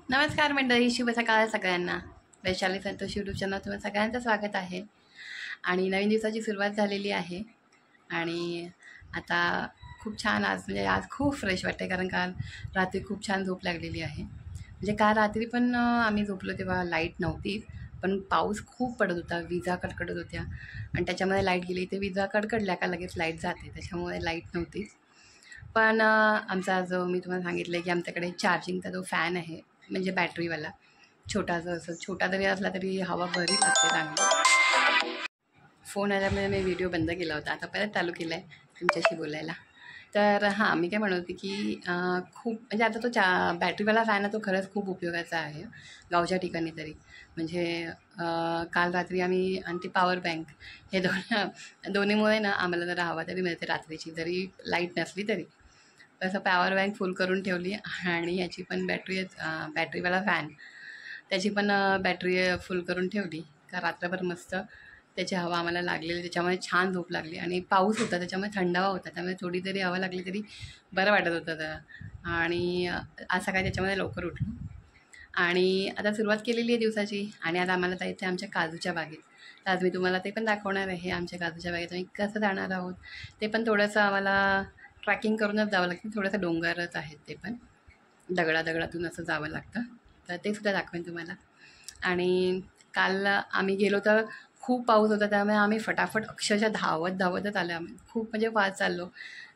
नमस्कार मंडळी, शुभ सकाळ सगळ्यांना. वैशाली संतोष यूट्यूब चॅनल तुम्हाला सगळ्यांचं स्वागत आहे. आणि नवीन दिवसाची सुरुवात झालेली आहे आणि आता खूप छान आज खूप फ्रेश वाटते, कारण काल रात्री खूप छान झोप लागलेली आहे. म्हणजे काल रात्री पण आम्ही झोपलो तेव्हा लाईट नव्हती, पण पाऊस खूप पडत होता, विजा कडकडत होत्या आणि त्याच्यामध्ये लाईट गेली. ते विजा कडकडल्या का लगेच लाईट जाते, त्याच्यामुळे लाईट नव्हतीच. पण आमचा जो मी तुम्हाला सांगितलं की आमच्याकडे चार्जिंगचा जो फॅन आहे, म्हणजे बॅटरीवाला, छोटासा असं छोटा जरी असला तरी हवा बरी लागते चांगली. फोन आल्यामुळे मी व्हिडिओ बंद केला होता, आता परत चालू केला आहे तुमच्याशी बोलायला. तर हां, मी काय म्हणत होते की खूप म्हणजे आता तो बॅटरीवाला फॅन आहे तो खरंच खूप उपयोगाचा आहे गावच्या ठिकाणी तरी. म्हणजे काल रात्री आम्ही आणि ती पॉवर बँक हे दोन्हीमुळे ना आम्हाला जरा हवा तरी मिळते रात्रीची, जरी लाईट नसली तरी. तसं पॉवर बँक फुल करून ठेवली आणि याची पण बॅटरीवाला फॅन त्याची पण बॅटरी फुल करून ठेवली का रात्रभर मस्त त्याची हवा आम्हाला लागलेली, त्याच्यामुळे छान झोप लागली. आणि पाऊस होता त्याच्यामुळे थंडावा होता, त्यामुळे थोडी तरी हवा लागली तरी बरं वाटत होतं जरा. आणि आज सकाळी त्याच्यामध्ये लवकर उठलो आणि आता सुरुवात केलेली आहे दिवसाची. आणि आता आम्हाला जायचं आहे आमच्या काजूच्या बागेत. तर आज मी तुम्हाला ते पण दाखवणार आहे. आमच्या काजूच्या बागेत आम्ही कसं जाणार आहोत ते पण थोडंसं आम्हाला ट्रॅकिंग करूनच जावं लागतं, थोडंसं डोंगरच आहेत ते पण, दगडातून असं जावं लागतं. तर ते सुद्धा दाखवेन तुम्हाला. आणि काल आम्ही गेलो तर खूप पाऊस होता, त्यामुळे आम्ही फटाफट अक्षरशः धावतच आलो. आम्ही खूप म्हणजे फास्ट चाललो,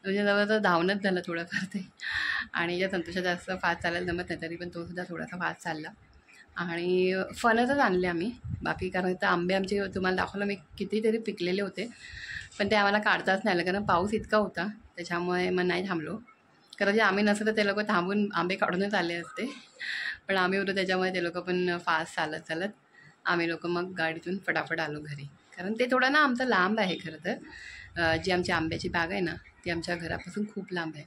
म्हणजे जवळजवळ धावणंच झालं थोडंफार ते. आणि ज्या संतोषात जास्त फास्ट चालायला जमत नाही तरी पण तो सुद्धा थोडासा फास्ट चालला. आणि फणसच आणले आम्ही बाकी, कारण तर आंबे आमचे तुम्हाला दाखवलं मी कितीतरी पिकलेले होते, पण ते आम्हाला काढताच नाही आलं कारण पाऊस इतका होता, त्याच्यामुळे मग नाही थांबलो. कारण जे आम्ही नसतं तर ते लोक थांबून आंबे काढूनच आले असते, पण आम्ही होतो त्याच्यामुळे ते लोक पण फास्ट चालत आम्ही लोक मग गाडीतून फटाफट आलो घरी. कारण ते थोडं ना आमचं लांब आहे खरं तर. जी आमची आंब्याची बाग आहे ना ती आमच्या घरापासून खूप लांब आहे.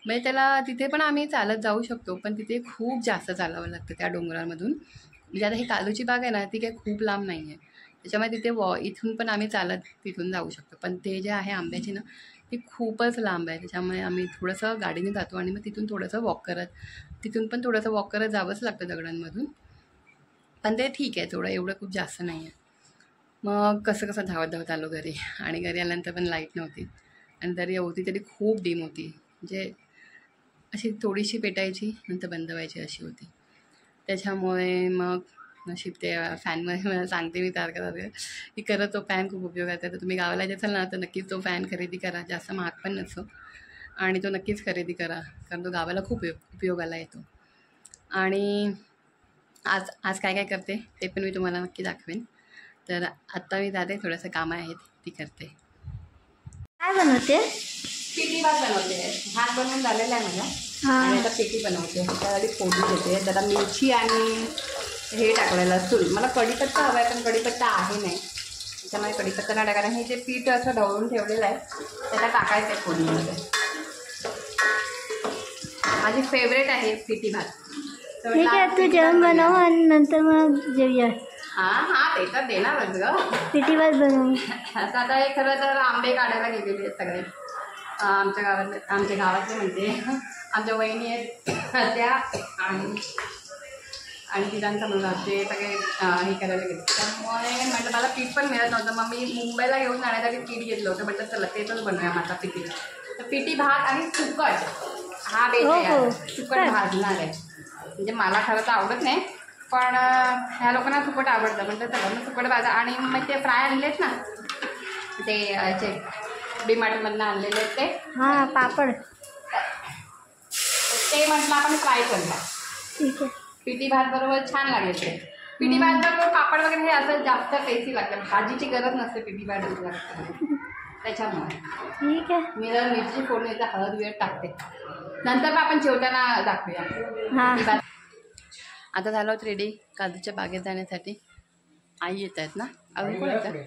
म्हणजे त्याला तिथे पण आम्ही चालत जाऊ शकतो, पण तिथे खूप जास्त चालावं लागतं त्या डोंगरांमधून. म्हणजे आता ही काजूची बाग आहे ना ती काही खूप लांब नाही आहे, त्याच्यामुळे तिथे इथून पण आम्ही चालत तिथून जाऊ शकतो. पण ते जे आहे आंब्याची ना ती खूपच लांब आहे, त्याच्यामुळे आम्ही थोडंसं गाडीने जातो आणि मग तिथून पण थोडंसं वॉक करत जावंच लागतं दगडांमधून. पण ते ठीक आहे, थोडं एवढं खूप जास्त नाही आहे. मग कसं धावत आलो घरी. आणि घरी आल्यानंतर पण लाईट नव्हती, आणि तरी होती तरी खूप डिम होती, म्हणजे अशी थोडीशी पेटायची नंतर बंद व्हायची अशी होती. त्याच्यामुळे मग नशीब ते फॅनमध्ये मला सांगते मी सारखं की खरं तो फॅन खूप उपयोगाचा आहे. तर तुम्ही गावाला जाल ना तर नक्कीच तो फॅन खरेदी करा, जास्त महाग पण नसतो, आणि तो नक्कीच खरेदी करा कारण तो गावाला खूप उपयोगाला येतो. आणि आज आज काय काय करते ते पण मी तुम्हाला नक्की दाखवेन. तर आत्ता मी जाते, थोडंसं कामं आहेत ती करते. काय बनवते? पिठी भात बनवते. भात बनवून झालेला आहे माझा, आणि आता पिठी बनवते. त्यासाठी फोडणी देते, जरा मिरची आणि हे टाकलेलं लसूण. मला कढीपत्ता हवा आहे पण कढीपत्ता आहे नाही, त्याच्यामुळे कढीपत्ता नाही टाकायला. हे जे पीठ असं ढवळून ठेवलेलं आहे त्याला टाकायचं आहे फोडणीमध्ये. माझी फेवरेट आहे पिठी भात. ठीक आहे, तू जेवण बनव आणि नंतर मग जेवूया. हां ते तर देणारच ग. पिठी भात बनव. असं आता हे खरं तर आंबे काढायला गेलेले आहेत सगळे आमच्या गावातले म्हणजे आमच्या वहिनी आहेत त्या, आणि तिघांचा मुलगा, ते सगळे हे करायला गेले. त्यामुळे म्हटलं मला पीठ पण मिळत नव्हतं, मग मी मुंबईला घेऊन जाण्यासाठी पीठ घेतलं होतं. म्हटलं चला तेच बनवूया माझा पिठी. तर पिठी भात आणि सुकट हा बेस आहे. सुकट भाजणार आहे, म्हणजे मला खरं तर आवडत नाही, पण ह्या लोकांना सुकट आवडतं. म्हटलं चला मग सुकट भाजा. आणि मग ते फ्राय आणलेत ना ते याचे डीमार्टमधनं आणलेले आहेत ते, हां पापड, ते म्हटलं आपण फ्राय करूया. ठीक आहे. पिठी भात बरोबर छान लागेल ते. पिठी भात बरोबर पापड वगैरे हे असं जास्त टेस्टी लागतं, भाजीची गरज नसते पिठी भात लागतं त्याच्यामुळे. ठीक आहे, मी जर मिरची फोडणी हळद वेळ टाकते, नंतर आपण जेवताना दाखवूया. हां आता झालं होतं रेडी काजूच्या बागेत जाण्यासाठी. आई येत आहेत ना, अजून कोण येत आहे?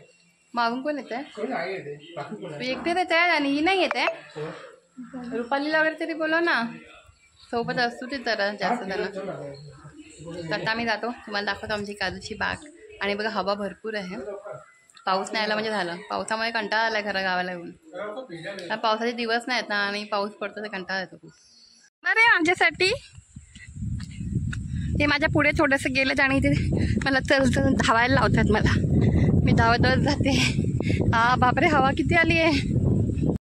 मग अजून कोण येत आहे? एकटेच येत आहे आणि ही नाही येत आहे. रुपालीला वगैरे तरी बोलव ना, सोबत असतो ते तर जास्त जण. तर आता आम्ही जातो, तुम्हाला दाखवतो आमची काजूची बाग. आणि बघा हवा भरपूर आहे, पाऊस नाही आला म्हणजे झालं. पावसामुळे कंटाळा आला खरं गावाला येऊन, पावसाचे दिवस नाहीत ना आणि पाऊस पडतो तर कंटाळा येतो खूप. अरे आमच्यासाठी ते माझ्या पुढे थोडंसं गेलेत आणि ते मला चल धावायला लावतात मला. मी धावतच जाते. बापरे, हवा किती आली आहे.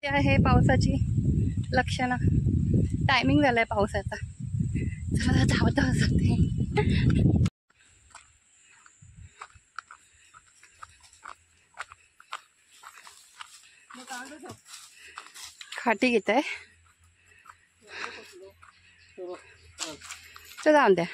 ते आहे पावसाची लक्षणं. टायमिंग झालं आहे पावसाचा. चला धावतच जाते. खाटी घेत आहे तर जाऊन द्या.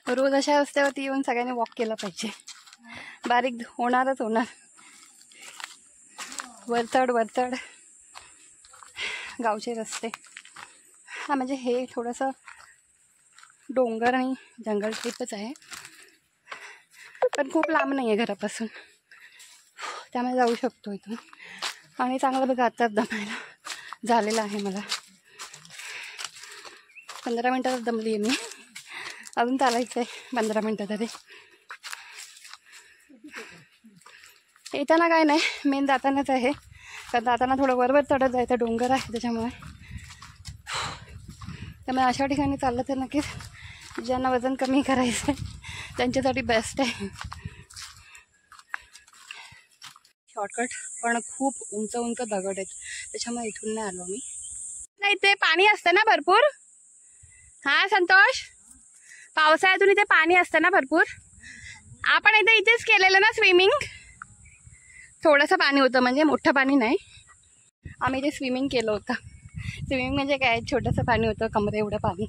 रोज अशा रस्त्यावरती येऊन सगळ्यांनी वॉक केला पाहिजे. बारीक होणारच होणार. वरचढ गावचे रस्ते. हा म्हणजे हे थोडंसं डोंगर आणि जंगल टाईपच आहे, पण खूप लांब नाही आहे घरापासून, त्यामुळे जाऊ शकतो इथून. आणि चांगलं बघा आत्ताच दमायला झालेलं आहे मला. 15 मिनटात दमली आहे मी. अजून चालायचं आहे 15 मिनटं तरी. येताना काय नाही, मेन जातानाच आहे, कारण जाताना थोडं वर चढत जायचं, डोंगर आहे त्याच्यामुळे अशा ठिकाणी चाललं तर नक्कीच ज्यांना वजन कमी करायचं आहे त्यांच्यासाठी बेस्ट आहे. शॉर्टकट पण खूप उंच दगड आहेत, त्याच्यामुळे इथून नाही आलो मी. नाही, ते पाणी असतं ना भरपूर. हां संतोष, पावसाळ्यातून इथे पाणी असतं ना भरपूर. आपण इथेच केलेलं ना स्विमिंग. थोडंसं पाणी होतं, म्हणजे मोठं पाणी नाही. आम्ही इथे स्विमिंग केलं होतं. स्विमिंग म्हणजे काय, छोटंसं पाणी होतं कमरे एवढं पाणी,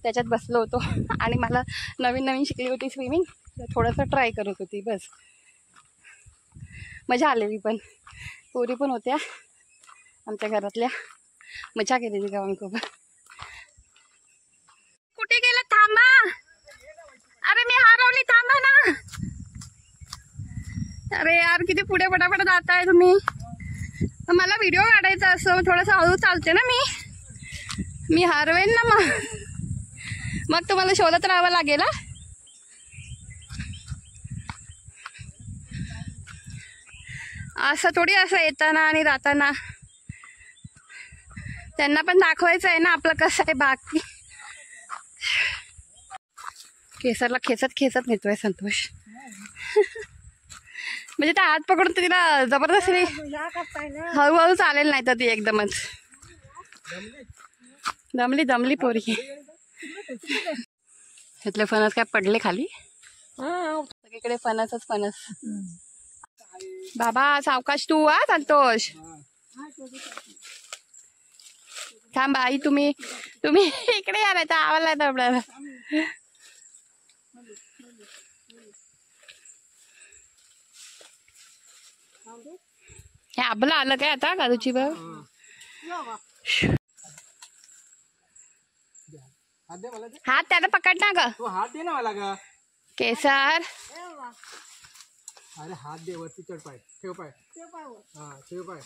त्याच्यात बसलो होतो. आणि मला नवीन शिकली होती स्विमिंग, थोडंसं ट्राय करत होती बस. मजा आलेली, पण पोरी पण होत्या आमच्या घरातल्या. मजा केलेली गावात खूप. कुठे गेला, थांबा. अरे मी हरवली, थांबा ना. अरे यार, किती पुढे पटापट जाताय तुम्ही. मला व्हिडिओ काढायचा असं, थोडंसं हळू चालते ना मी हरवेन ना. मग तुम्हाला शोधत राहावं लागेल. असं थोडी, असं येताना आणि जाताना त्यांना पण दाखवायचं आहे ना आपलं कसं आहे. बाकी केसरला खेचत नेतोय संतोष. म्हणजे त्या हात पकडून तिला जबरदस्ती हळूहळू चालेल, नाही तर ती एकदमच दमली पोरी. इथले फणस काय पडले खाली. सगळीकडे फणसच फणस. बाबा सावकाश तू. संतोष थांब. आई तुम्ही इकडे या, नाही तर आवाला दबडा. हे आबला आलं काय आता काजूची बघ. हात त्याला पकड ना ग. हात दे ना मला ग. केसर, अरे हात दे, वरती चढ. पाय ठेव, पाय हा ठेव, पाय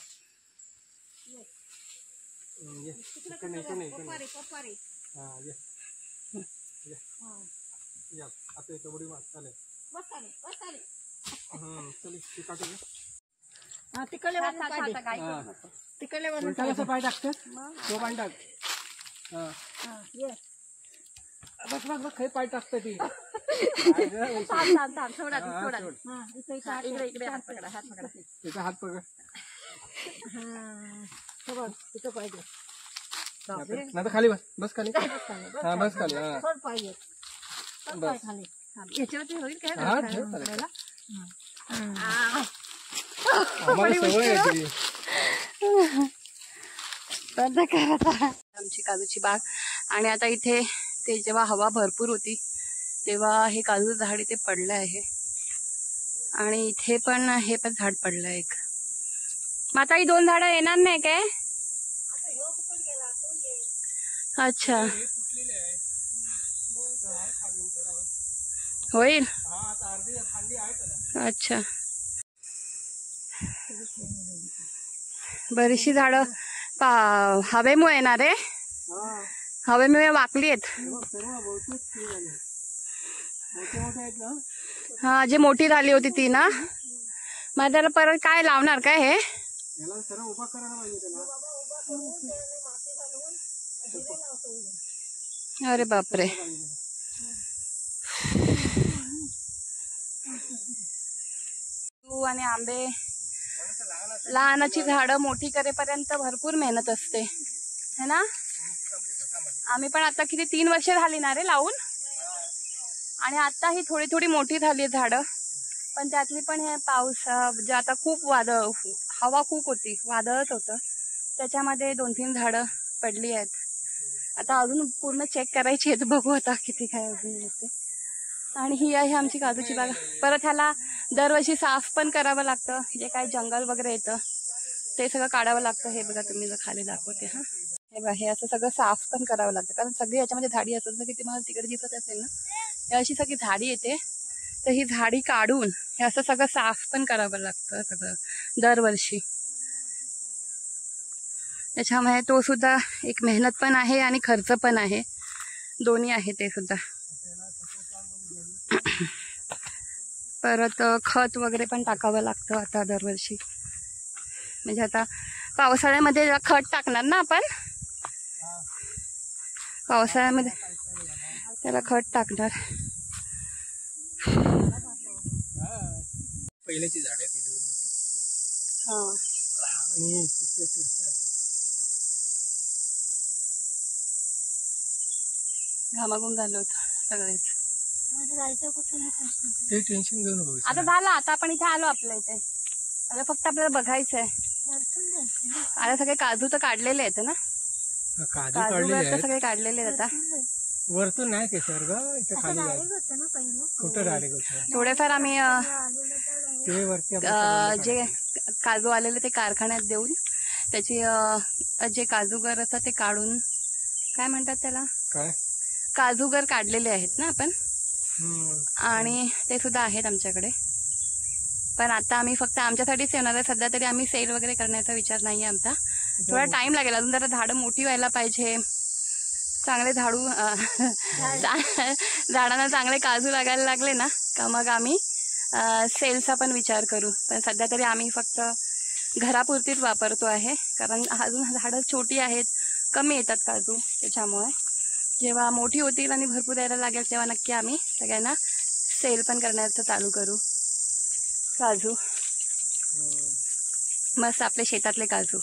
आता इथं उडी मार. चालेल. तिकडे कसं पाय टाकत तो पाय टाक. बस खाली पाय टाकत ती. तिचा हात पकड. तिथं पाय दे. नाही तर खाली बस खाली. हा बस खाली. याच्यावरती होईल काय. आम्हाला सवय आहे. आमची काजूची बाग. आणि आता इथे ते जेव्हा हवा भरपूर होती तेव्हा हे काजू झाड इथे पडलं आहे. आणि इथे पण हे पण झाड पडलं एक. मग आता ही 2 झाडं येणार नाही काय. अच्छा होईल. अच्छा, बरीचशी झाडं हवेमुळे येणार आहे. हवेमुळे वाकली आहेत. मोठे मोठे आहेत ना. हा, जे मोठी झाली होती ती ना. मग त्याला परत काय लावणार काय हे? याला सरळ उभा करायला पाहिजे त्याला. अरे बापरे. तू आणि आंबे लहानाची झाडं मोठी करेपर्यंत भरपूर मेहनत असते है ना. आम्ही पण आता किती 3 वर्ष झाली ना रे लावून. आणि आता ही थोडी थोडी मोठी झाली झाडं. पण त्यातली पण हे पाऊस म्हणजे आता खूप वादळ, हवा खूप होती, वादळच होतं, त्याच्यामध्ये 2-3 झाडं पडली आहेत. आता अजून पूर्ण चेक करायची आहेत, बघू आता किती काय अजून येते. आणि ही आहे आमची काजूची बाग. परत ह्याला दरवर्षी साफ पण करावं लागतं, जे काय जंगल वगैरे येतं ते सगळं काढावं लागतं. हे बघा तुम्ही जर खाली दाखवते. हा, हे बघा, हे असं सगळं साफ पण करावं लागतं, कारण सगळी याच्यामध्ये झाडी असतात ना, की तुम्हाला तिकडे दिसत असेल ना, हे अशी सगळी झाडी येते. तर ही झाडी काढून हे असं सगळं साफ पण करावं लागतं सगळं दरवर्षी. त्याच्यामुळे तो सुद्धा एक मेहनत पण आहे आणि खर्च पण आहे, दोन्ही आहे ते सुद्धा. परत खत वगैरे पण टाकावं लागतं आता दरवर्षी. म्हणजे आता पावसाळ्यामध्ये खत टाकणार ना आपण, पावसाळ्यामध्ये त्याला खत टाकणार. पहिल्याची झाड आहे ती दोन मोठी. आणि घामाघूम झालं होतं सगळेच. ते टेन्शन घेऊ नको. आता झालं, आता आपण इथे आलो आपल्या इथे. आता फक्त आपल्याला बघायचंय. आता सगळे काजू तर काढलेले आहेत ना, काजू काजू काढले सगळे काढलेले आहेत आता. वरतून नाही केसर ग, इथे खाली कुठं डायरेक्ट होतं. थोडेफार आम्ही ते वरती जे काजू आलेले ते कारखान्यात देऊन त्याची जे काजूगर असतात ते काढून, काय म्हणतात त्याला, काय काजूगर काढलेले आहेत ना आपण, आणि ते सुद्धा आहेत आमच्याकडे. पण आता आम्ही फक्त आमच्यासाठीच येणार आहे सध्या तरी. आम्ही सेल वगैरे करण्याचा विचार नाही आहे आमचा. थोडा टाइम लागेल अजून, जरा झाडं मोठी व्हायला पाहिजे, चांगले झाडांना चांगले काजू लागायला लागले ना का मग आम्ही सेलचा पण विचार करू. पण सध्या तरी आम्ही फक्त घरापुरतीच वापरतो आहे, कारण अजून झाडं छोटी आहेत, कमी येतात काजू. त्याच्यामुळे जेव्हा मोठी होतील आणि भरपूर यायला लागेल तेव्हा नक्की आम्ही सगळ्यांना सेल पण करण्याचं चालू करू. काजू मस्त आपले शेतातले काजू.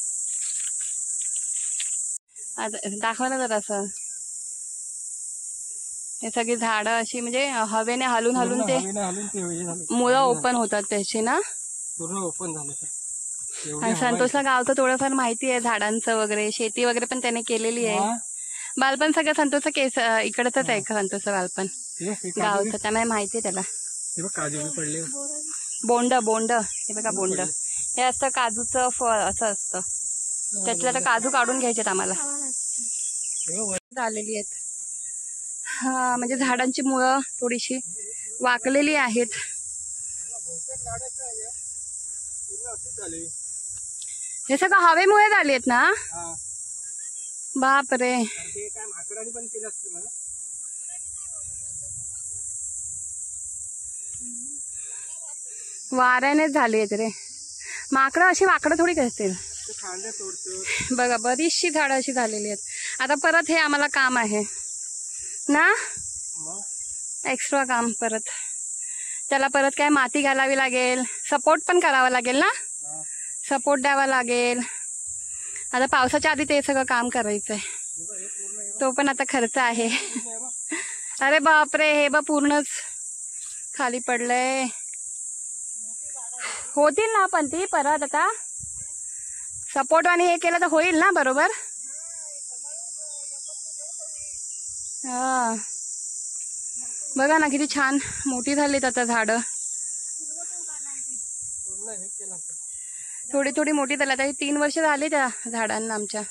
दाखवा ना जरा असं. हे सगळी झाडं अशी म्हणजे हवेने हलून हलून ते मुळं ओपन होतात त्याची ना, पूर्ण ओपन झालं. आणि संतोषला गावचं थोडंफार माहिती आहे झाडांचं वगैरे, शेती वगैरे पण त्याने केलेली आहे. बालपण सगळं संतोषचं केस इकडच आहे, संतोषचं बालपण गावचं, त्यामुळे माहिती आहे त्याला. काजू पडले, बोंड बोंड, हे बघा बोंड, हे असतं काजूचं फळ, असं असतं. त्यातल्या तर काजू काढून घ्यायचेत आम्हाला, झालेली आहेत. हा, म्हणजे झाडांची मुळं थोडीशी वाकलेली आहेत. हे सगळं हवेमुळे झाली आहेत ना. बापरे, वाऱ्यानेच झाली आहेत रे. माकडं अशी वाकडं थोडी करतील. बघा बरीचशी झाडं अशी झालेली आहेत. आता परत हे आम्हाला काम आहे ना, एक्स्ट्रा काम. परत त्याला परत काय माती घालावी लागेल, सपोर्ट पण करावा लागेल ना, सपोर्ट द्यावा लागेल. आता पावसाच्या आधी ते सगळं काम करायचंय, तो पण आता खर्च आहे. अरे बापरे, हे बघ पूर्णच खाली पडलंय. होतील ना पण ती परत आता सपोर्ट आणि हे केलं तर होईल ना बरोबर. हा, बघा ना किती छान मोठी झालीत आता झाडं, थोडी थोडी मोठी झाली. आता 3 वर्ष झाली त्या झाडांना आमच्या.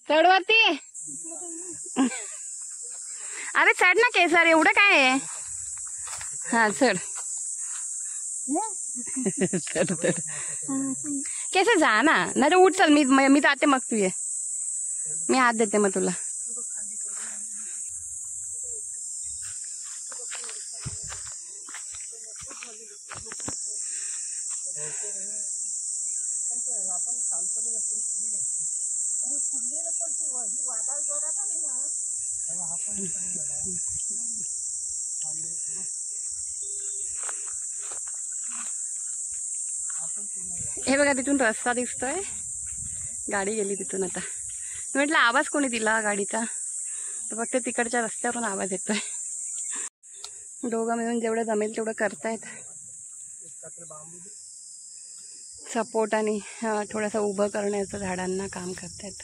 चढवरती, अरे चढ ना केसर, एवढं काय आहे. हा चढ, केसर जा ना, नाही तर उठ चल, मी जाते मग तू ये, मी हात देते मग तुला. हे बघा तिथून रस्ता दिसतोय, गाडी गेली तिथून. आता मी म्हटलं आवाज कोणी दिला गाडीचा, तर फक्त तिकडच्या रस्त्यावरून आवाज येतोय. दोघं मिळून जेवढं जमेल तेवढं करतायत सपोर्ट आणि थोडंसं उभं करण्याचं झाडांना काम करतायत,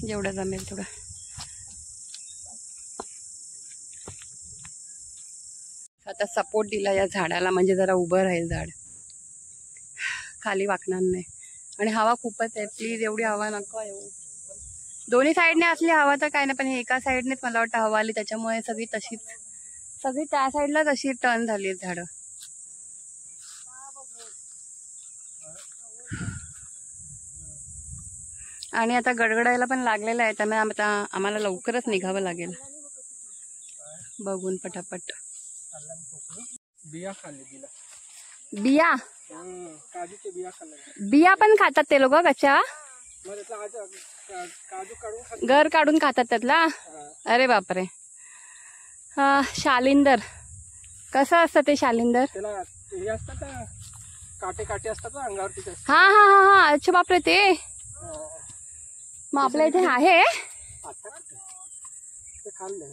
जेवढं जमेल तेवढं. आता सपोर्ट दिला या झाडाला म्हणजे जरा उभं राहील झाड, खाली वाकणार नाही. आणि हवा खूपच आहे, प्लीज एवढी हवा नको येऊ. दोन्ही साईडने असली हवा तर काय नाही, पण एका साईडनेच मला वाटतं हवा आली, त्याच्यामुळे सगळी त्या साईडला तशी टर्न झाली आहेत झाडं. आणि आता गडगडायला पण लागलेलं आहे, त्यामुळे आता आम्हाला लवकरच निघावं लागेल बघून पटापट. बिया खाल्ली तिला. बिया काजूचे बिया खाल्ले. बिया पण खातात ते लोक कच्च्या, काजू काढून गर काढून खातात त्यातला. अरे बापरे. शालिंदर कसं असतं ते शालिंदर? त्याला हे असतात ना, काटे काटे असतात ना अंगावरती. हा हा हा हा, अच्छा बापरे. ते मग आपल्या इथे आहे, ते खाल्ले.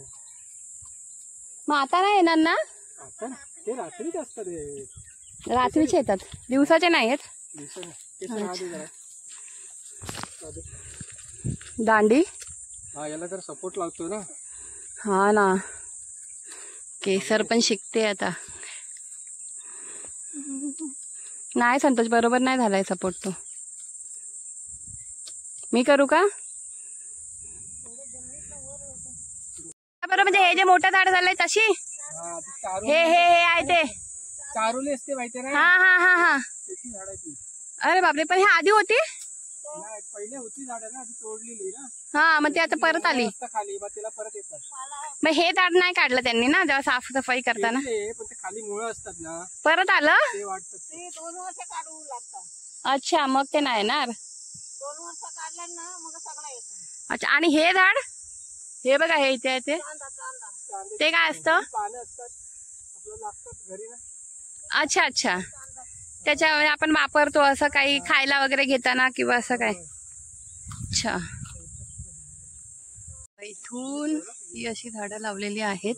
मग आता नाही येणार ना? आता ते रात्रीच असतात, रात्रीचे येतात, दिवसाचे नाही आहेत. दांडी हा, याला तर सपोर्ट लागतो ना. हा ना, केसर पण शिकते आता. नाही संतोष, बरोबर नाही झालाय सपोर्ट तो. मी करू का बरोबर? म्हणजे हे जे मोठं झाड झालंय तशी हे आहे ते चारोली असते माहिती ना. हा हा हा हा. त्याची झाड आहे ती. अरे बापरे, पण हे आधी होती? नाही, पहिले होती झाड ना, ती तोडलेली ना. हा, मग ती आता परत आली. खाली मग तिला परत येतात. मग हे झाड नाही काढलं त्यांनी ना जेव्हा साफसफाई करताना? पण ते खाली मुळं असतात ना, परत आलं ते वाटतं. ते 2 वर्ष काढू लागतात. अच्छा, मग ते नाही येणार. 2 वर्ष काढलं ना मग सगळं येतं. अच्छा, आणि हे झाड हे बघा, हे इथे आहे ते काय असतं? पानं असतात आपल्याला लागतात घरी ना. अच्छा अच्छा, त्याच्यावर आपण वापरतो असं काही खायला वगैरे घेताना किंवा असं काय? अच्छा, इथून ही अशी झाडं लावलेली आहेत,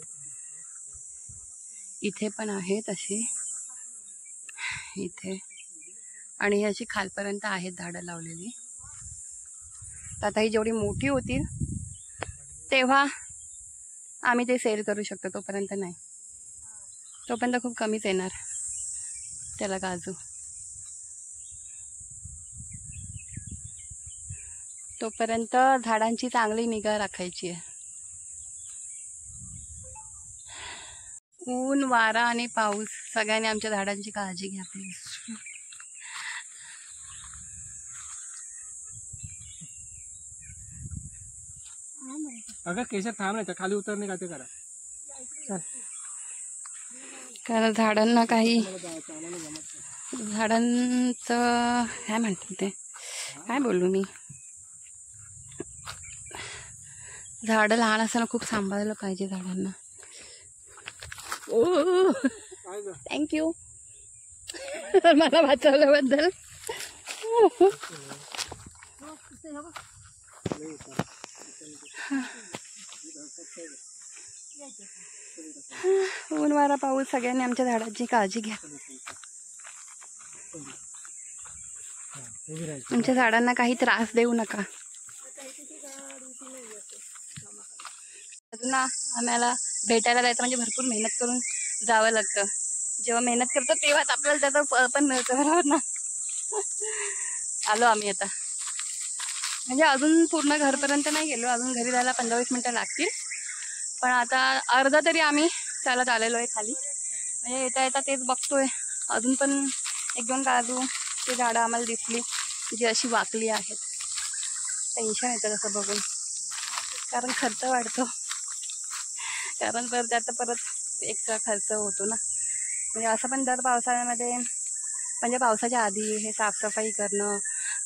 इथे पण आहेत अशी, इथे, आणि ही अशी खालपर्यंत आहेत झाडं लावलेली. तर आता ही जेवढी मोठी होतील तेव्हा आम्ही ते सेल करू शकतो, तोपर्यंत नाही. तोपर्यंत खूप कमीच येणार त्याला काजू. तोपर्यंत झाडांची चांगली निगा राखायची आहे. ऊन, वारा आणि पाऊस सगळ्यांनी आमच्या झाडांची काळजी घ्या प्लीज. अगं केशर थांब नाही, खाली उतरणे का ते करा. कारण झाडांना काही, झाडांचं काय म्हणतात ते, काय बोलू मी, झाडं लहान असताना खूप सांभाळलं पाहिजे झाडांना. ओ थँक्यू मला वाचवल्याबद्दल. ऊन, वारा, पाऊस सगळ्यांनी आमच्या झाडांची काळजी घ्या. आमच्या झाडांना काही त्रास देऊ नका. अजून आम्हाला भेटायला जायचं म्हणजे भरपूर मेहनत करून जावं लागतं. जेव्हा मेहनत करतो तेव्हाच आपल्याला त्याचं फळ पण मिळतं, बरोबर ना. आलो आम्ही आता, म्हणजे अजून पूर्ण घरपर्यंत नाही गेलो, अजून घरी जायला 15-20 मिनिटं लागतील. पण आता अर्धा तरी आम्ही चालत आलेलो आहे खाली. म्हणजे येता येता तेच बघतोय, अजून पण 1-2 काजूची झाडं आम्हाला दिसली जी अशी वाकली आहेत. टेन्शन येतं तसं बघून. कारण खर्च वाढतो, कारण परत एक्स्ट्रा खर्च होतो ना. म्हणजे असं पण दर पावसाळ्यामध्ये म्हणजे पावसाच्या आधी हे साफसफाई करणं,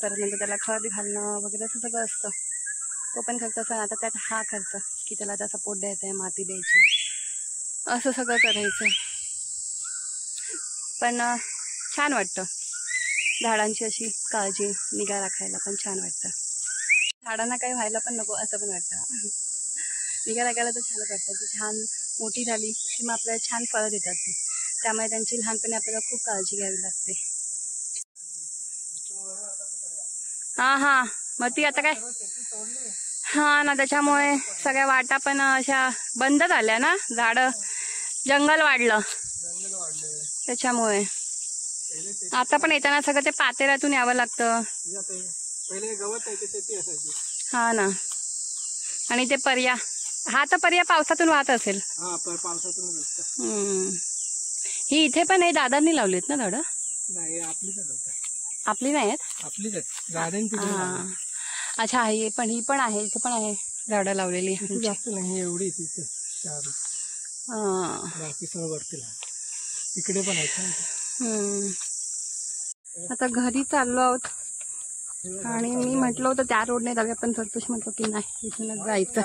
परत नंतर त्याला खत घालणं वगैरे असं सगळं असतं. तो पण खर्च असतो. आता त्यात हा खर्च की त्याला आता सपोर्ट द्यायचा आहे, माती द्यायची, असं सगळं करायचं आहे. पण छान वाटतं झाडांची अशी काळजी निगा राखायला, पण छान वाटतं. झाडांना काही व्हायला पण नको असं पण वाटतं. निगा राखायला तर छानच वाटतं. ती छान मोठी झाली की मग आपल्याला छान फळं देतात ती. त्यामुळे त्यांची लहानपणी आपल्याला खूप काळजी घ्यावी लागते. हां मग ती आता काय हां ना, त्याच्यामुळे सगळ्या वाटा पण अशा बंद झाल्या ना, झाडं जंगल वाढलं त्याच्यामुळे. आता पण येताना सगळं ते पातेऱ्यातून यावं लागतं. हा ना. आणि ते पर्या, हा तर पर्या पावसातून वाहत असेल. ही इथे पण आहे, दादांनी लावलीत ना झाडं? आपली नाही आहेत. अच्छा, ही पण आहे, इथे पण आहे झाडं लावलेली. जास्त नाही एवढी तिथे. तिकडे पण आहेत. आता घरी चाललो आहोत आणि मी म्हटलं होतं त्या रोडने जाऊया, पण संतोष म्हणतो की नाही इथूनच जायचं,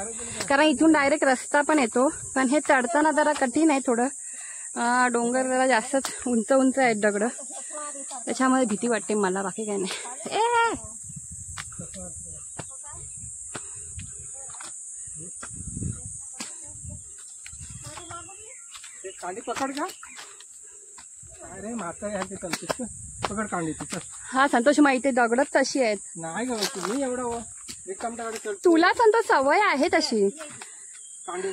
कारण इथून डायरेक्ट रस्ता पण येतो. पण हे चढताना जरा कठीण आहे थोडं. डोंगर जरा जास्तच उंच आहेत दगड, त्याच्यामुळे भीती वाटते मला, बाकी काही नाही. कांडी पकड का? अरे माता आहे पकड कांडी तिथं. हा संतोष, माहिती दगडच तशी आहेत. नाही ग तुम्ही एवढं रिकाम दगड. तुला संतोष सवय आहे तशी. कांडी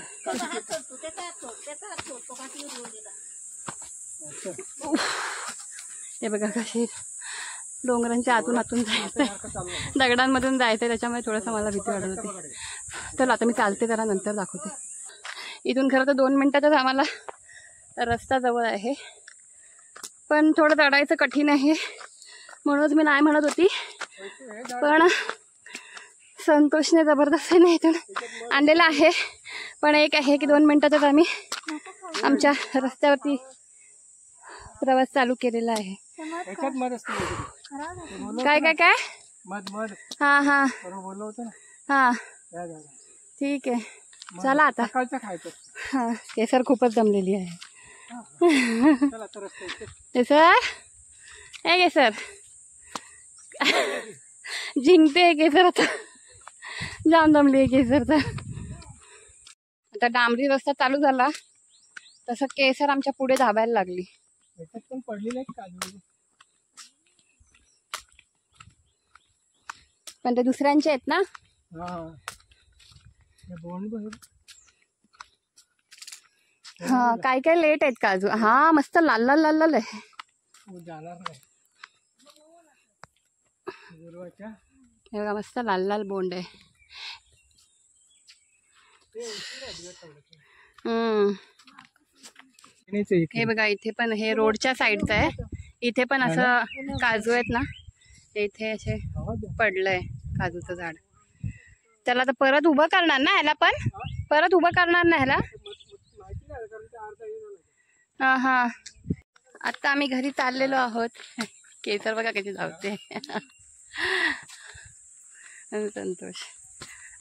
हे बघा कशी डोंगरांच्या आतून जायचंय, दगडांमधून जायचंय, त्याच्यामुळे थोडंसं मला भीती वाटत होती. तर आता मी चालते, जरा नंतर दाखवते. इथून खरं तर 2 मिनिटातच आम्हाला रस्ता जवळ आहे, पण थोडं चढायचं कठीण आहे, म्हणूनच मी नाही म्हणत होती. पण संतोषने जबरदस्तीने इथून आणलेलं आहे. पण एक आहे की 2 मिनिटातच आम्ही आमच्या रस्त्यावरती प्रवास चालू केलेला आहे. काय काय काय हां हां हां ठीक आहे, चला आता. हां, केसर खूपच जमलेली आहे. केसर, ए केसर जिंकते केसर, आता जाम जमली आहे केसर. तर आता डांबरी रस्ता चालू झाला तसं केसर आमच्या पुढे धाबायला लागली. पण पडली नाही काजू, पण ते दुसऱ्यांचे आहेत ना. हा, काय काय लेट आहेत काजू. हा मस्त लाल लाल लाल लाल आहे. जाणार नाही. हे बघा मस्त लाल लाल बोंड आहे. हे बघा इथे पण, हे रोडच्या साईडचं आहे, इथे पण असं काजू आहेत ना, इथे असे पडलंय काजूचं झाड. त्याला तर परत उभं करणार ना, ह्याला पण परत उभं करणार ना ह्याला. हा हा, आता आम्ही घरी चाललेलो आहोत. केसर बघा कशी धावते. संतोष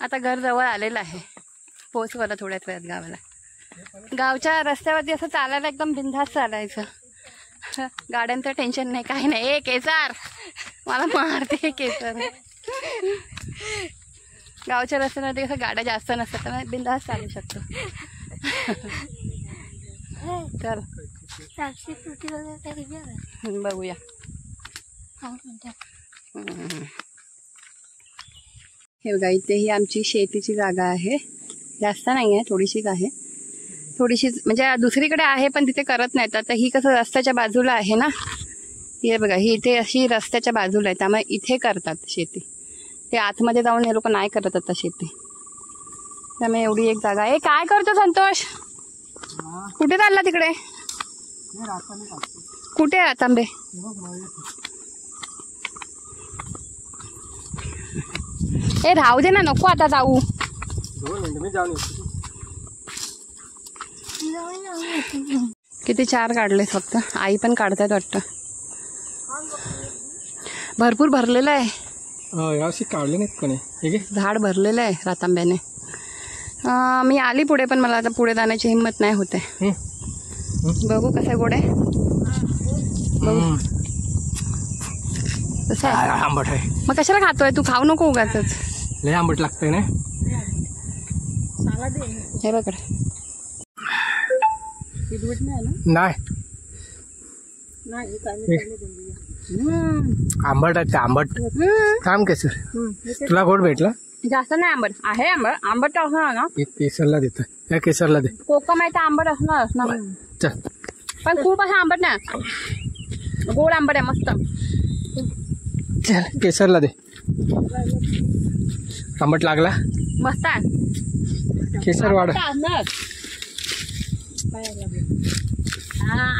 आता घर जवळ आलेलं आहे, पोचवलं थोड्याच वेळात गावाला. गावच्या रस्त्यावरती असं चालायला एकदम बिनधास्त चालायचं, गाड्यांचं टेन्शन नाही, काही नाही. ए केसर, मला मारते केसर. गावच्या रस्त्यावरती कसं गाड्या जास्त नसतात, त्यामुळे बिनधास्त चालू शकतो. चल बघूया. हे बघा इथे ही आमची शेतीची जागा आहे, जास्त नाही आहे, थोडीशीच आहे. थोडीशीच म्हणजे दुसरीकडे आहे पण तिथे करत नाहीत. आता ही कसं रस्त्याच्या बाजूला आहे ना, हे बघा ही इथे अशी रस्त्याच्या बाजूला आहे, त्यामुळे इथे करतात शेती. ते आतमध्ये जाऊन हे लोक नाही करत आता शेती, त्यामुळे एवढी एक जागा आहे. काय करतो संतोष, कुठे चालला तिकडे? कुठे रातांबे? ए राहू दे ना, नको आता जाऊ. 2 मिनिटं मी जाऊन येतो. किती 4 काढले फक्त. आई पण काढतात वाटतं. भरपूर भरलेलं आहे. यावर्षी काढले नाहीत कोणी. हे घे. झाड भरलेलं आहे रातांब्याने. मी आली पुढे पण मला आता पुढे जाण्याची हिंमत नाही होते. बघू कसं गोड आहे. बघू कसं आहे. आंबट आहे. मग कशाला खातोय तू? खाऊ नको उगाचच. लय आंबट लागतंय ना. हे बघ नाही आंबट आहे ते आंबट. थांब केसर. तुला गोड भेटला? जास्त नाही आंबट आहे. आंबट असणार ना. एक केसरला देतो. या केसरला दे. कोकम आहे तर आंबट असणार. चल. पण खूप असं आंबट नाही. गोड आंबट आहे मस्त. चल केसरला दे. आंबट लागला. मस्त आहे. केसर वाढ.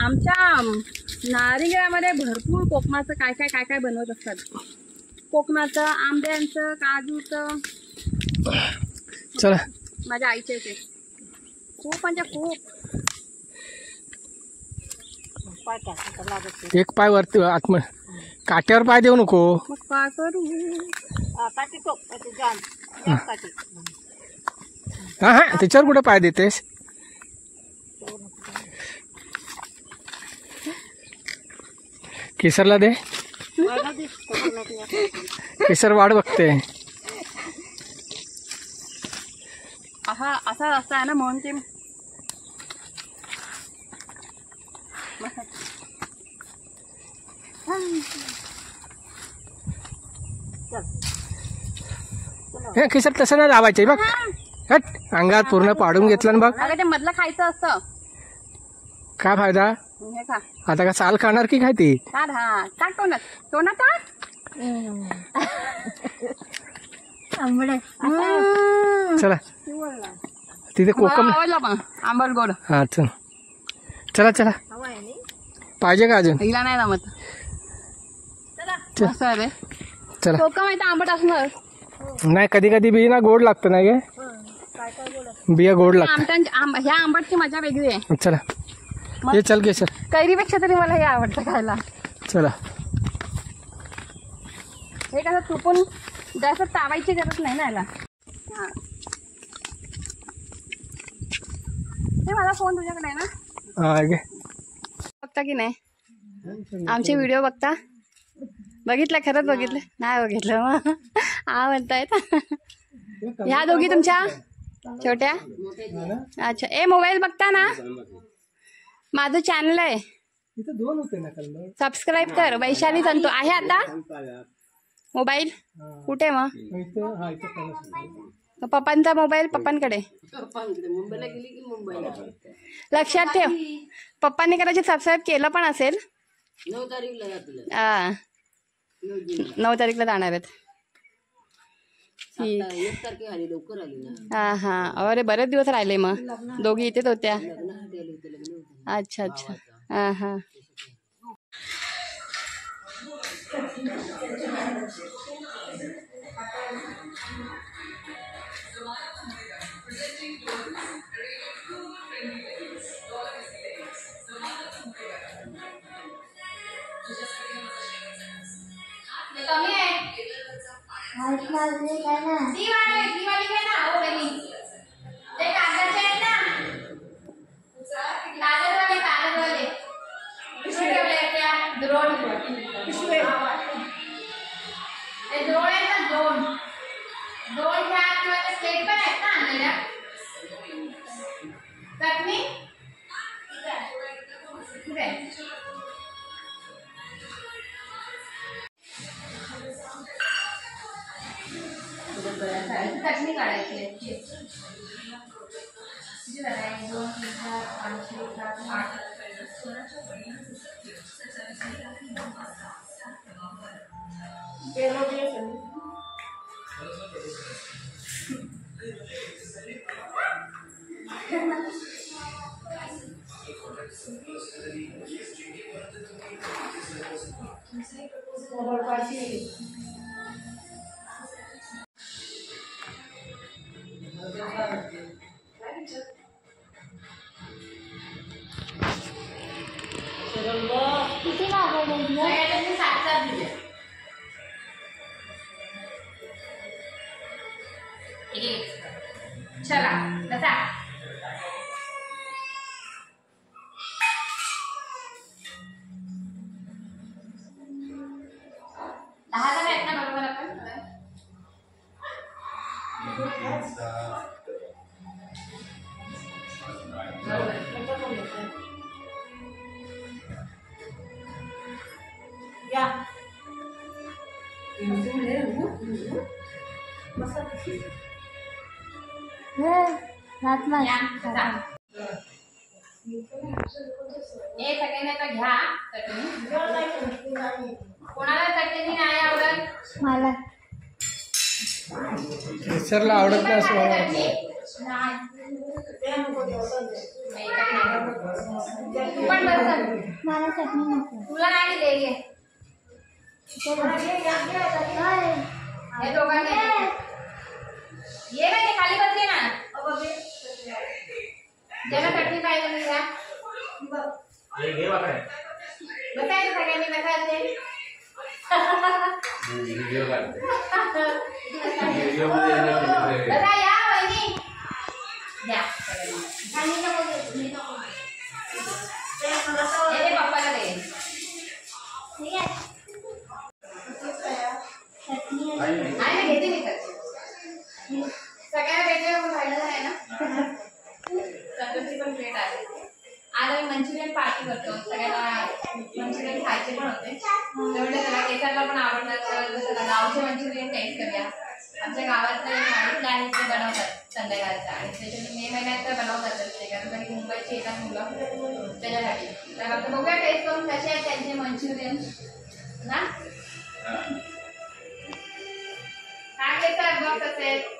आमच्या नारिगळ्यामध्ये भरपूर कोकमाचं काय काय बनवत असतात. कोकमाचं, आंब्यांचं, काजूचं. चला माझ्या आईचे ते खूप म्हणजे खूप. एक पाय वरती आत्म काट्यावर पाय देऊ नको. मग काय करू. हा हा त्याच्यावर कुठे पाय देतेस. केसरला दे. केसर वाढ बघते. असा रस्ता आहे ना म्हणून ते. हे केसर तसं नाही लावायचं बघ. हट अंगात पूर्ण पाडून घेतलं ना बघ. अगं ते मधलं खायचं असतं. काय फायदा. हे खा. आता का साल खाणार की काय ती. टाक. हा टाक तोंडात. तोंडात टाक. चला तिथे कोकम. आवडला पण आंबट गोड. हा चल. चला चला. पाहिजे का अजून. हिला नाही जमत. असं आहे रे. चला. कोकम आहे तर आंबट असणार. नाही कधी कधी बी ना गोड लागतं नाही गे. बिया गोड लागतं. ह्या आंबटची मजा वेगळी आहे. चला ये चल केसर. कैरीपेक्षा तरी मला हे आवडतं खायला. चला. हे कसं तुपून जास्त चावायची गरज नाही ना याला. हा हे मला फोन तुझ्याकडे आहे ना. हा घे. बघता की नाही आमचे व्हिडिओ बघता. बघितलं खरंच बघितलं नाही बघितलं मग हा म्हणतायत. ह्या दोघी तुमच्या छोट्या. अच्छा ए मोबाईल बघता ना. माझं चॅनल आहे. सबस्क्राईब कर. वैशाली संतो आहे आता. मोबाईल कुठे मग. पप्पांचा मोबाईल पप्पांकडे. लक्षात ठेव. पप्पांनी कदाचित सबस्क्राईब केलं पण असेल. 9 तारीखला जाणार आहेत. हा हा अरे बरेच दिवस राहिले. मग दोघी इथेच होत्या. अच्छा अच्छा. हा हा चटणी काढायची. 2 3 4 5 6 7 8. किती लागलं सगळ्यांनी 7-7 दिले. चला बसा. दहा जण आहेत ना बरोबर आपण. या रात नाही या, बसा. हे सगळ्यांनी आता घ्या चटणी. कोणाला चटणी नाही आवडत? मला केसरला आवडत नाही असं मला वाटतं. तू पण बस. मला चटणी नको. तुला नाही दिले. हे दोघांनी ये ना, ते खाली बसले ना. ज्याला चटणी पाहिजे मी घ्या. बसायचं सगळ्यांनी बसायचे. बसा या वहिनी द्या. हे पप्पाला दे. नाही घेते मी चटणी. सगळ्यांना वेगवेगळं राहिलं आहे ना. संतोषची पण प्लेट आहे. आज आम्ही मंचुरियन पार्टी करतो. सगळ्यांना मंचुरियन खायचे पण होते. त्यामुळे त्याला केसरला पण आवडतात. तर गावचे मंचुरियन टेस्ट करूया. आमच्या गावातले माणूस आहे ते बनवतात संध्याकाळचा. आणि त्याच्यामध्ये मे महिन्यात तर बनवतातच ते, कारण तरी मुंबईची येतात मुलं त्याच्यासाठी. तर आता बघूया टेस्ट करून कसे आहेत त्यांचे मंचुरियन ना. काय केसर बघ कसे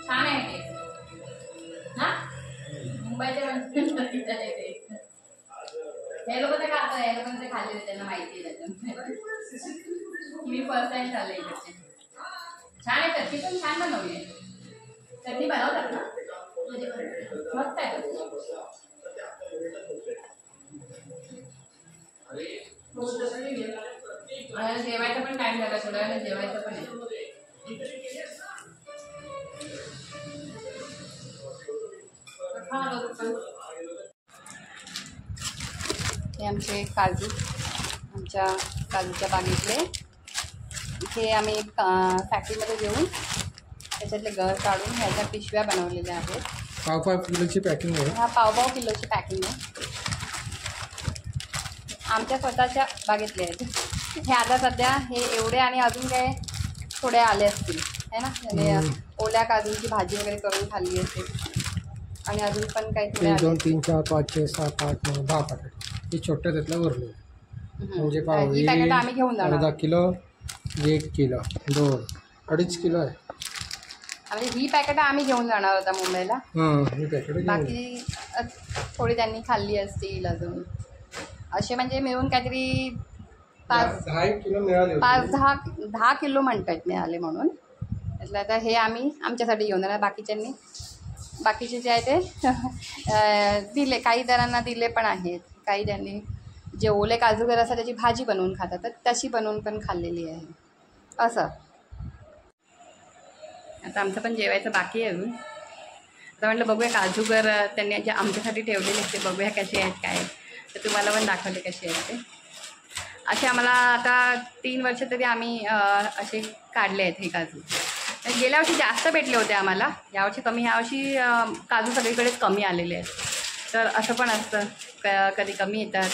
छान आहे टेस्ट ना. मुंबईचे मंचुरियन हे लोक ते खातात. हे लोक ते खाल्ले त्यांना माहिती आहे. त्याच्यामुळे मी फर्स्ट टाइम खाल्ले इकडचे. छान आहे. चटणी पण छान बनवली आहे. चटणी बनवतात ना मस्त आहे. जेवायचा पण टाइम झाला. थोड्या वेळाने जेवायचं पण आहे. हे आमचे काजू, आमच्या काजूच्या बागेतले. इथे आम्ही फॅक्टरीमध्ये घेऊन त्याच्यातले गर काढून ह्याच्या पिशव्या बनवलेल्या आहेत. 5 किलोची पॅकिंग आहे. हा 5 किलोची पॅकिंग आहे. आमच्या स्वतःच्या बागेतले आहेत. हे आता सध्या हे एवढे आणि अजून काय थोडे आले असतील है ना. म्हणजे ओल्या काजूंची भाजी वगैरे करून खाल्ली असेल. आणि अजून पण काही थोडे 1 2 3 4 5 6 7 8 9 10 पॅकेट. हे छोट्या त्यातल्या वरले म्हणजे पाव. ही पॅकेट आम्ही घेऊन जाणार. अर्धा किलो, 1 किलो, 2 2.5 किलो आहे. म्हणजे ही पॅकेट आम्ही घेऊन जाणार होता मुंबईला. ही पॅकेट बाकी थोडी त्यांनी खाल्ली असतील अजून. असे म्हणजे मिळून काहीतरी 10 किलो मिळाले. 5-10 किलो म्हणतात मिळाले म्हणून. म्हटलं आता हे आम्ही आमच्यासाठी घेऊन जाणार. बाकीचे जे आहे ते दिले. काही जणांना दिले पण आहेत. काही त्यांनी जे ओले काजू वगैरे असतात त्याची भाजी बनवून खातात, तर तशी बनवून पण खाल्लेली आहे असं. आता आमचं पण जेवायचं बाकी आहे अजून. आता म्हटलं बघूया काजूगर त्यांनी जे आमच्यासाठी ठेवलेले ते बघूया कसे आहेत काय. तर तुम्हाला पण दाखवले कसे आहेत ते. असे आम्हाला आता 3 वर्ष तरी आम्ही असे काढले आहेत हे काजू. गेल्या वर्षी जास्त भेटले होते आम्हाला. यावर्षी कमी. ह्यावर्षी काजू सगळीकडेच कमी आलेले आहेत. तर असं पण असतं कधी कमी येतात.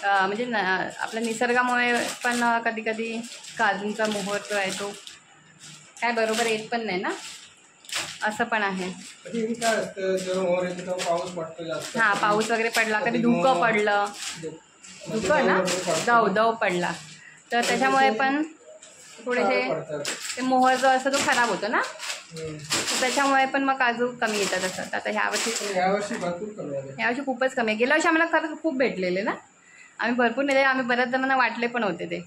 म्हणजे आपल्या निसर्गामुळे पण कधी कधी काजूंचा मोहर जो आहे तो काय बरोबर येत पण नाही ना. असं पण आहे. हां पाऊस वगैरे पडला कधी धुकं पडलं. धुकं ना दव पडला तर त्याच्यामुळे पण थोडेसे ते मोहर जो असतो तो खराब होतो ना. त्याच्यामुळे पण मग काजू कमी येतात असं. आता यावर्षी भरपूर कमी आले. यावर्षी खूपच कमी आहे. गेल्या वर्षी आम्हाला खरंच खूप भेटलेले ना, आम्ही भरपूर नेले, आम्ही बऱ्याच जणांना वाटले पण होते ते.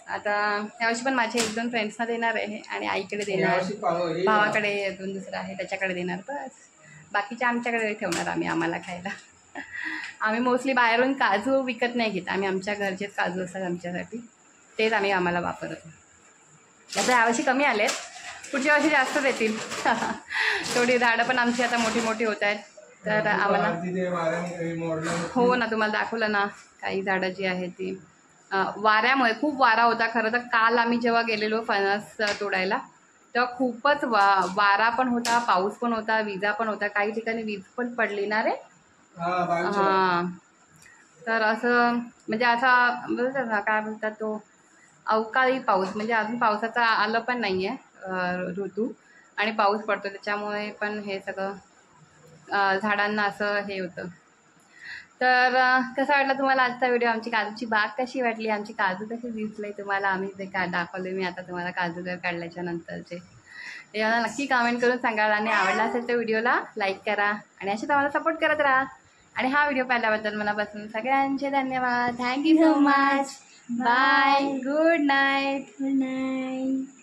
आता यावर्षी पण माझ्या 1-2 फ्रेंड्सना देणार आहे आणि आईकडे देणार, भावाकडे अजून दुसरं आहे त्याच्याकडे देणार. बस बाकीचे आमच्याकडे ठेवणार आम्ही आम्हाला खायला. आम्ही मोस्टली बाहेरून काजू विकत नाही घेत, आम्ही आमच्या घरचेच काजू असतात आमच्यासाठी, तेच आम्ही आम्हाला वापरतो. आता यावर्षी कमी आलेत, पुढच्या वर्षी जास्त देतील. थोडी झाडं पण आमची आता मोठी मोठी होत आहेत, तर आम्हाला हो ना, तुम्हाला दाखवलं ना काही झाडं जी आहेत ती वाऱ्यामुळे, खूप वारा होता. खरं तर काल आम्ही जेव्हा गेलेलो फणस तोडायला तेव्हा खूपच वारा पण होता, पाऊस पण होता, विजा पण होता, काही ठिकाणी वीज पण पडली ना रे. हां, तर असं म्हणजे असा बोलतात ना, काय बोलतात तो अवकाळी पाऊस, म्हणजे अजून पावसाचं आलं पण नाही आहे ऋतू आणि पाऊस पडतो, त्याच्यामुळे पण हे सगळं झाडांना असं हे होतं. तर कसा वाटला तुम्हाला आजचा व्हिडिओ? आमची काजूची बाग कशी वाटली, आमची काजू कशी दिसले तुम्हाला, आम्ही जे दाखवले मी आता तुम्हाला काजू घर काढल्याच्या नंतरचे, ते मला नक्की कमेंट करून सांगाल. आणि आवडला असेल तर व्हिडिओला लाईक करा आणि असे तुम्हाला सपोर्ट करत राहा. आणि हा व्हिडिओ पाहिल्याबद्दल मनापासून सगळ्यांचे धन्यवाद. Thank you so much. Bye. Good night. Good night.